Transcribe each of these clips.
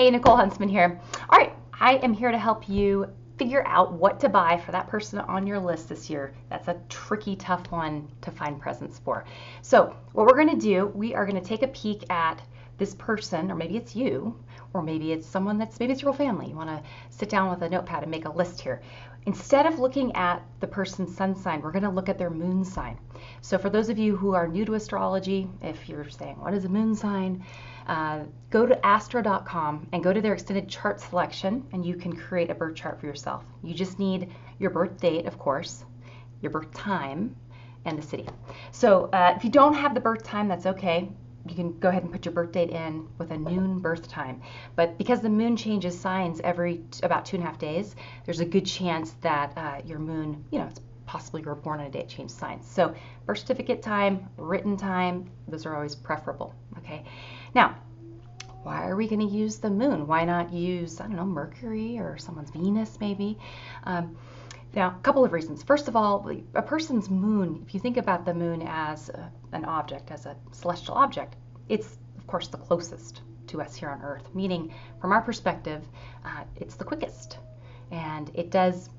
Hey, Nichole Huntsman here. All right, I am here to help you figure out what to buy for that person on your list this year. That's a tricky, tough one to find presents for. So what we're going to do, we are going to take a peek at this person, or maybe it's you, or maybe it's someone maybe it's your whole family. You want to sit down with a notepad and make a list here. Instead of looking at the person's sun sign, we're going to look at their moon sign. So for those of you who are new to astrology, if you're saying, what is a moon sign? Go to astro.com and go to their extended chart selection, and you can create a birth chart for yourself. You just need your birth date, of course, your birth time, and the city. So if you don't have the birth time, that's okay. You can go ahead and put your birth date in with a noon birth time. But because the moon changes signs every about 2.5 days, there's a good chance that your moon, it's possibly you were born on a day it changed signs. So birth certificate time, written time, those are always preferable, okay? Now, why are we going to use the moon? Why not use, I don't know, Mercury or someone's Venus maybe? Now, a couple of reasons. First of all, a person's moon, if you think about the moon as an object, as a celestial object, it's, of course, the closest to us here on Earth, meaning from our perspective, it's the quickest. And it does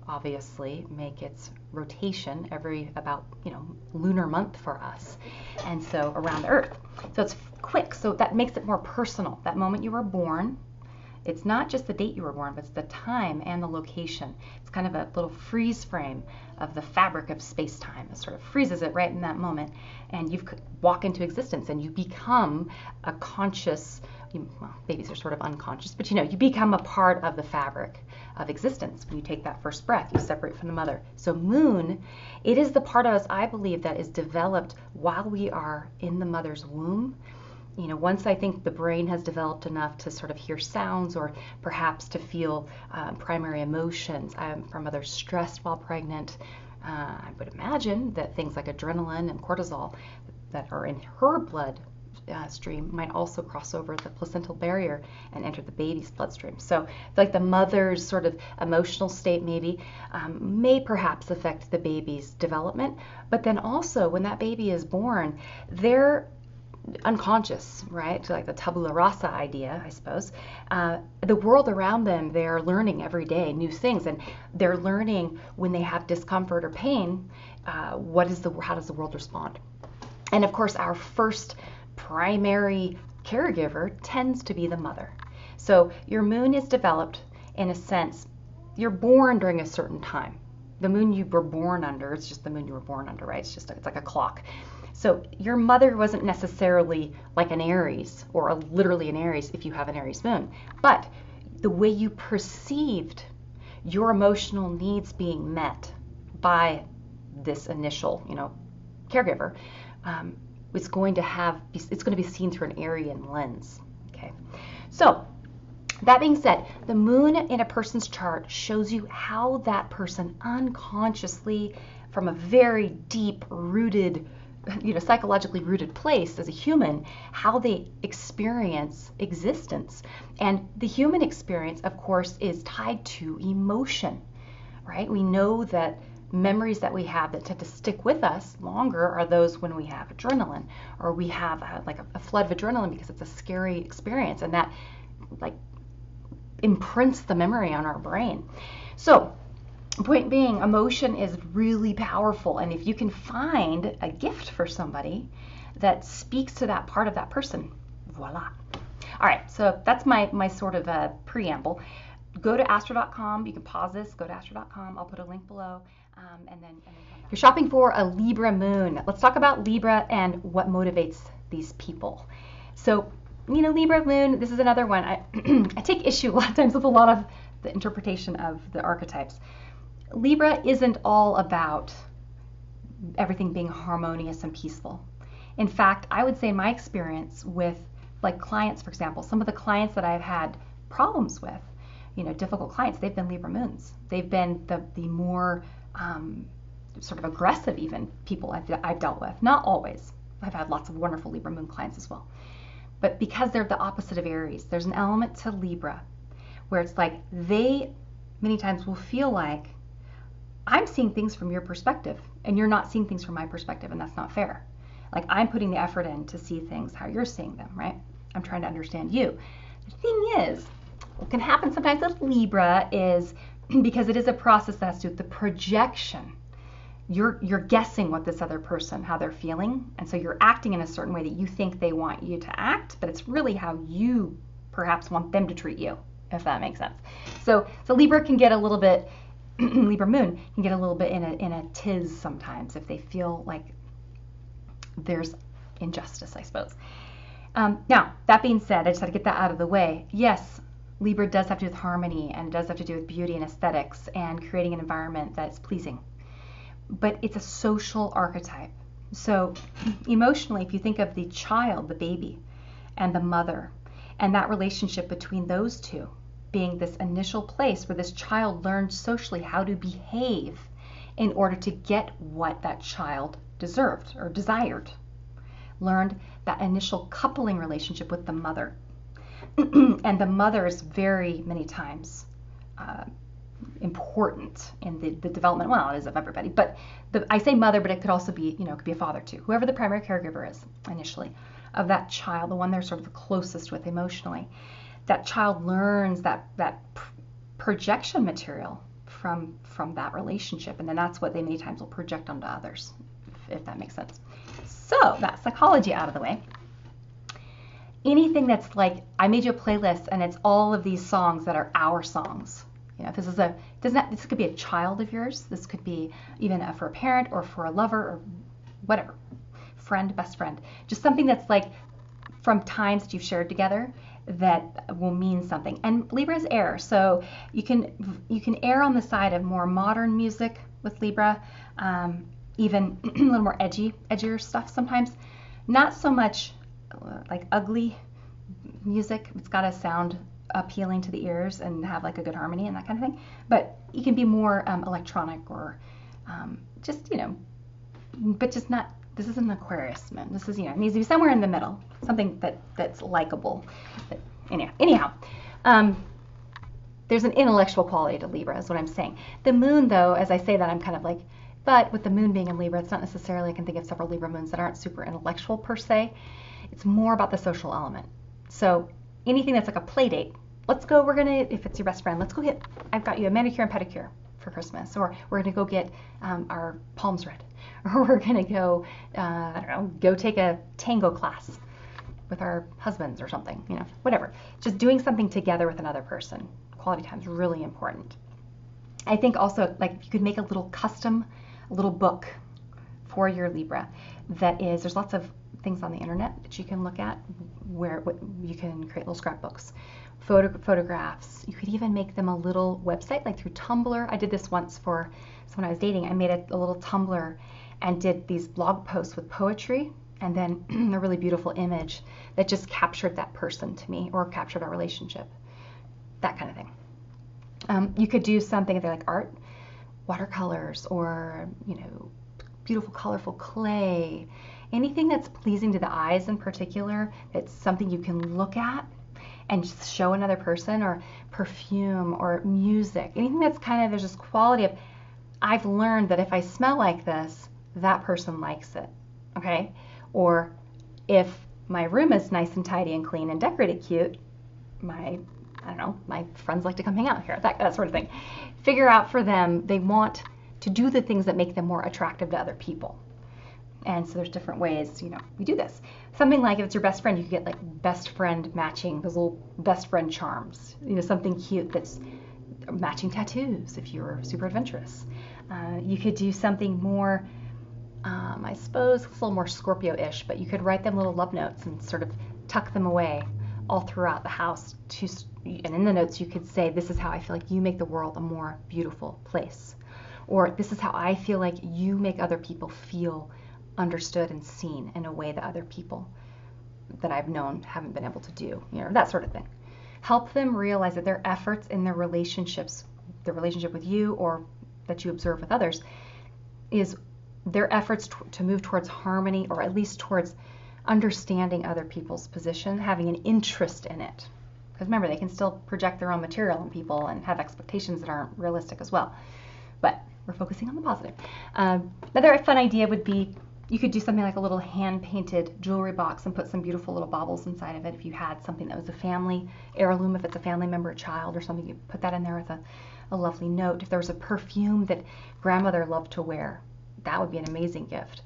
obviously make its rotation every about, lunar month for us, and so around the Earth. So it's quick, so that makes it more personal. That moment you were born, it's not just the date you were born, but it's the time and the location. It's kind of a little freeze frame of the fabric of space-time. It sort of freezes it right in that moment, and you walk into existence, and you become a conscious, well, babies are sort of unconscious, but you become a part of the fabric of existence. When you take that first breath, you separate from the mother. So moon, it is the part of us, I believe, that is developed while we are in the mother's womb. Once I think the brain has developed enough to sort of hear sounds, or perhaps to feel primary emotions. From mothers stressed while pregnant, I would imagine that things like adrenaline and cortisol that are in her blood stream might also cross over the placental barrier and enter the baby's bloodstream. So like the mother's sort of emotional state maybe may perhaps affect the baby's development, but then also when that baby is born, they're unconscious, right? So like the tabula rasa idea, I suppose. The world around them, they're learning every day new things, and they're learning when they have discomfort or pain, how does the world respond? And of course, our first primary caregiver tends to be the mother. So your moon is developed in a sense, you're born during a certain time. The moon you were born under, it's just the moon you were born under, right? It's like a clock. So your mother wasn't necessarily like an Aries, or literally an Aries if you have an Aries moon, but the way you perceived your emotional needs being met by this initial, caregiver, it's going to be seen through an Aryan lens. Okay, so that being said, the moon in a person's chart shows you how that person unconsciously, from a very deep rooted, psychologically rooted place as a human, how they experience existence. And the human experience, of course, is tied to emotion, right? We know that memories that we have that tend to stick with us longer are those when we have adrenaline, or we have a flood of adrenaline because it's a scary experience, and that imprints the memory on our brain. So point being, emotion is really powerful, and if you can find a gift for somebody that speaks to that part of that person, voila. All right, so that's my sort of preamble. Go to astro.com. You can pause this, go to astro.com. I'll put a link below, and then come back. You're shopping for a Libra moon. Let's talk about Libra and what motivates these people. So, Libra moon, this is another one. I take issue a lot of times with a lot of the interpretation of the archetypes. Libra isn't all about everything being harmonious and peaceful. In fact, I would say in my experience with clients, for example, some of the clients that I've had problems with, difficult clients, they've been Libra moons. They've been the more sort of aggressive even people I've dealt with. Not always. I've had lots of wonderful Libra moon clients as well. But because they're the opposite of Aries, there's an element to Libra where it's like they many times will feel like I'm seeing things from your perspective and you're not seeing things from my perspective, and that's not fair. I'm putting the effort in to see things how you're seeing them, right? I'm trying to understand you. The thing is, what can happen sometimes with Libra is, because it is a process that has to do with the projection, you're guessing what this other person, how they're feeling, and so you're acting in a certain way that you think they want you to act, but it's really how you perhaps want them to treat you, if that makes sense. So Libra can get a little bit, Libra moon can get a little bit in a tiz sometimes if they feel like there's injustice, I suppose. Now, that being said, I just had to get that out of the way. Yes, Libra does have to do with harmony, and it does have to do with beauty and aesthetics and creating an environment that's pleasing. But it's a social archetype. So emotionally, if you think of the child, the baby, and the mother, and that relationship between those two being this initial place where this child learns socially how to behave in order to get what that child deserved or desired, learned that initial coupling relationship with the mother. And the mother is very many times important in the development, well, it is of everybody, but I say mother, but it could also be, it could be a father too, whoever the primary caregiver is initially of that child, the one they're sort of the closest with emotionally. That child learns that projection material from that relationship, and then that's what they many times will project onto others, if that makes sense. So that's psychology out of the way. Anything that's like, I made you a playlist and it's all of these songs that are our songs. This could be a child of yours. This could be even for a parent or for a lover or whatever, friend, best friend. Just something that's like from times that you've shared together that will mean something. And Libra is air, so you can err on the side of more modern music with Libra, even a little more edgier stuff sometimes. Not so much like ugly music. It's got to sound appealing to the ears and have like a good harmony and that kind of thing. But you can be more electronic or just, but just not, this isn't an Aquarius moon. This is, it needs to be somewhere in the middle, something that's likable. But anyhow, there's an intellectual quality to Libra is what I'm saying. The moon, though, as I say that, I'm kind of like, but with the moon being in Libra, it's not necessarily, I can think of several Libra moons that aren't super intellectual per se. It's more about the social element. So anything that's like a play date, let's go, if it's your best friend, let's go I've got you a manicure and pedicure for Christmas, or we're going to go get our palms read, or we're going to go, go take a tango class with our husbands or something, whatever. Just doing something together with another person. Quality time is really important. I think also, like, you could make a little book for your Libra there's lots of things on the internet that you can look at where you can create little scrapbooks, photographs. You could even make them a little website, like through Tumblr. I did this once for someone I was dating. I made a little Tumblr and did these blog posts with poetry and then a really beautiful image that just captured that person to me or captured our relationship, that kind of thing. You could do something like art, watercolors, or beautiful colorful clay, anything that's pleasing to the eyes in particular. It's something you can look at and just show another person, or perfume or music, anything that's kind of, there's this quality of, I've learned that if I smell like this, that person likes it, okay? Or if my room is nice and tidy and clean and decorated cute, my friends like to come hang out here, that sort of thing. Figure out for them, they want to do the things that make them more attractive to other people. And so there's different ways, we do this. Something like if it's your best friend, you could get like best friend matching, those little best friend charms, something cute that's matching tattoos if you're super adventurous. You could do something more, I suppose, it's a little more Scorpio-ish, but you could write them little love notes and sort of tuck them away all throughout the house. And in the notes you could say, this is how I feel like you make the world a more beautiful place. Or this is how I feel like you make other people feel understood and seen in a way that other people that I've known haven't been able to do, that sort of thing. Help them realize that their efforts in their relationships, the relationship with you or that you observe with others, is their efforts to move towards harmony, or at least towards understanding other people's position, having an interest in it. Because remember, they can still project their own material on people and have expectations that aren't realistic as well. But we're focusing on the positive. Another fun idea would be, You could do something like a little hand-painted jewelry box and put some beautiful little baubles inside of it. If you had something that was a family heirloom, if it's a family member, a child or something, you put that in there with a lovely note. If there was a perfume that grandmother loved to wear, that would be an amazing gift.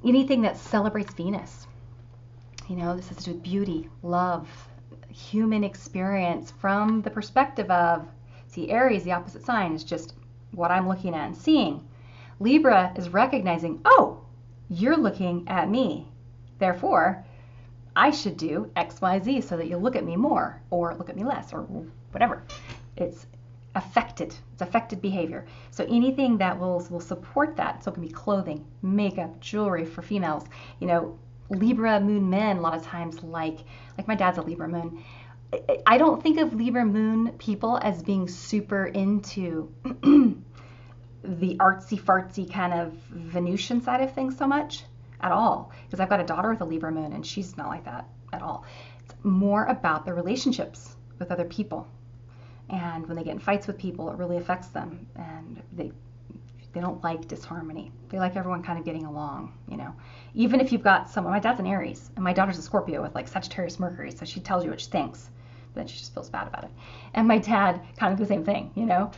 Anything that celebrates Venus. You know, this is to do with beauty, love, human experience from the perspective of, see, Aries, the opposite sign, is just what I'm looking at and seeing. Libra is recognizing, oh, you're looking at me. Therefore, I should do X, Y, Z so that you look at me more or look at me less or whatever. It's affected. It's affected behavior. So anything that will support that. So it can be clothing, makeup, jewelry for females. You know, Libra moon men a lot of times like my dad's a Libra moon. I don't think of Libra moon people as being super into the artsy fartsy kind of Venusian side of things so much at all, because I've got a daughter with a Libra moon and she's not like that at all. It's more about the relationships with other people, and when they get in fights with people, it really affects them, and they don't like disharmony. They like everyone kind of getting along, you know. Even if you've got someone, my dad's an Aries and my daughter's a Scorpio with like Sagittarius Mercury, so she tells you what she thinks, but then she just feels bad about it. And my dad, kind of the same thing, you know.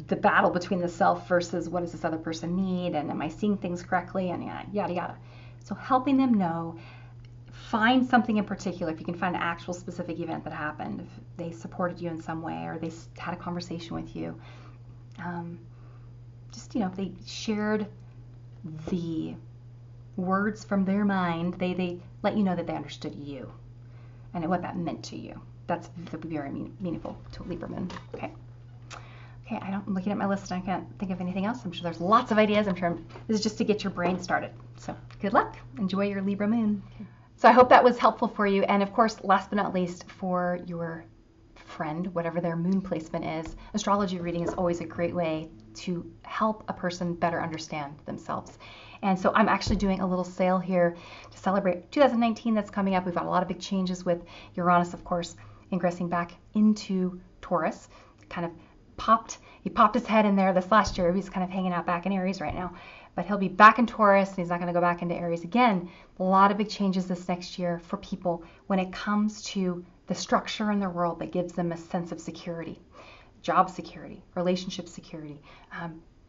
The battle between the self versus what does this other person need, and am I seeing things correctly, and yada yada. So helping them know, find something in particular. If you can find an actual specific event that happened, if they supported you in some way or they had a conversation with you, just, you know, if they shared the words from their mind, they let you know that they understood you and what that meant to you. That would be very meaningful to Libra moon. Okay. Okay, I'm looking at my list and I can't think of anything else. I'm sure there's lots of ideas. I'm sure this is just to get your brain started. So good luck. Enjoy your Libra moon. Okay. So I hope that was helpful for you. And of course, last but not least, for your friend, whatever their moon placement is, astrology reading is always a great way to help a person better understand themselves. And so I'm actually doing a little sale here to celebrate 2019 that's coming up. We've got a lot of big changes with Uranus, of course, ingressing back into Taurus. Kind of he popped his head in there this last year. He's kind of hanging out back in Aries right now, but he'll be back in Taurus and he's not going to go back into Aries again. A lot of big changes this next year for people when it comes to the structure in their world that gives them a sense of security, job security, relationship security,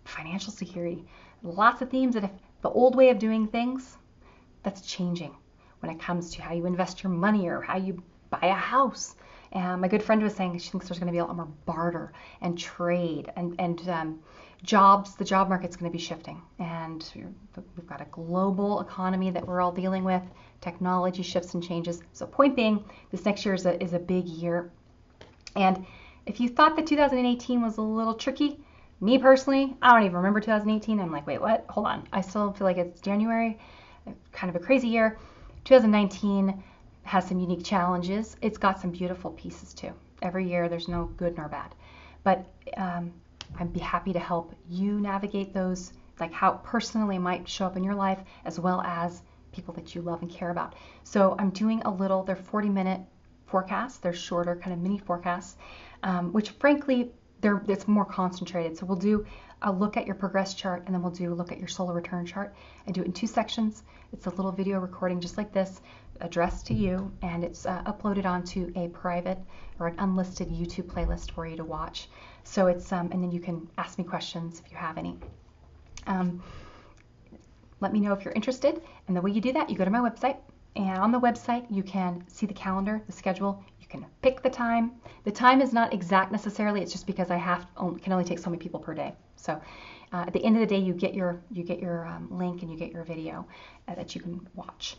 financial security. Lots of themes that if the old way of doing things, that's changing when it comes to how you invest your money or how you buy a house. And my good friend was saying she thinks there's going to be a lot more barter and trade and jobs. The job market's going to be shifting. And we've got a global economy that we're all dealing with, technology shifts and changes. So point being, this next year is a big year. And if you thought that 2018 was a little tricky, me personally, I don't even remember 2018. I'm like, wait, what? Hold on. I still feel like it's January, kind of a crazy year. 2019 has some unique challenges. It's got some beautiful pieces too. Every year there's no good nor bad. But I'd be happy to help you navigate those, like how personally it might show up in your life, as well as people that you love and care about. So I'm doing they're 40-minute forecasts. They're shorter, kind of mini forecasts, which frankly, it's more concentrated. So we'll do a look at your progress chart, and then we'll do a look at your solar return chart. I do it in 2 sections. It's a little video recording just like this, addressed to you, and it's uploaded onto a private or an unlisted YouTube playlist for you to watch. So it's and then you can ask me questions if you have any. Let me know if you're interested, and the way you do that, you go to my website, and on the website you can see the calendar, the schedule. You can pick the time. The time is not exact necessarily. It's just because I can only take so many people per day. So at the end of the day, you get your link and you get your video that you can watch.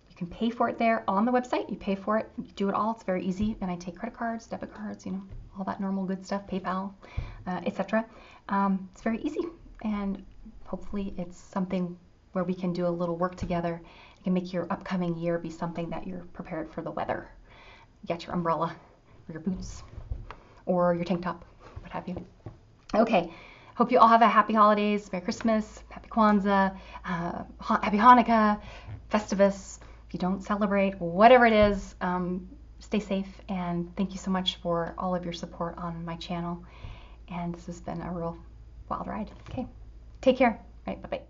You can pay for it there on the website. You pay for it. You do it all. It's very easy. And I take credit cards, debit cards, all that normal good stuff, PayPal, etc. It's very easy, and hopefully it's something where we can do a little work together. It can make your upcoming year be something that you're prepared for the weather. You got your umbrella or your boots or your tank top, what have you. Okay, hope you all have a happy holidays, Merry Christmas, Happy Kwanzaa, Happy Hanukkah, Festivus. If you don't celebrate, whatever it is, stay safe, and thank you so much for all of your support on my channel. And this has been a real wild ride. Okay, take care. All right, bye-bye.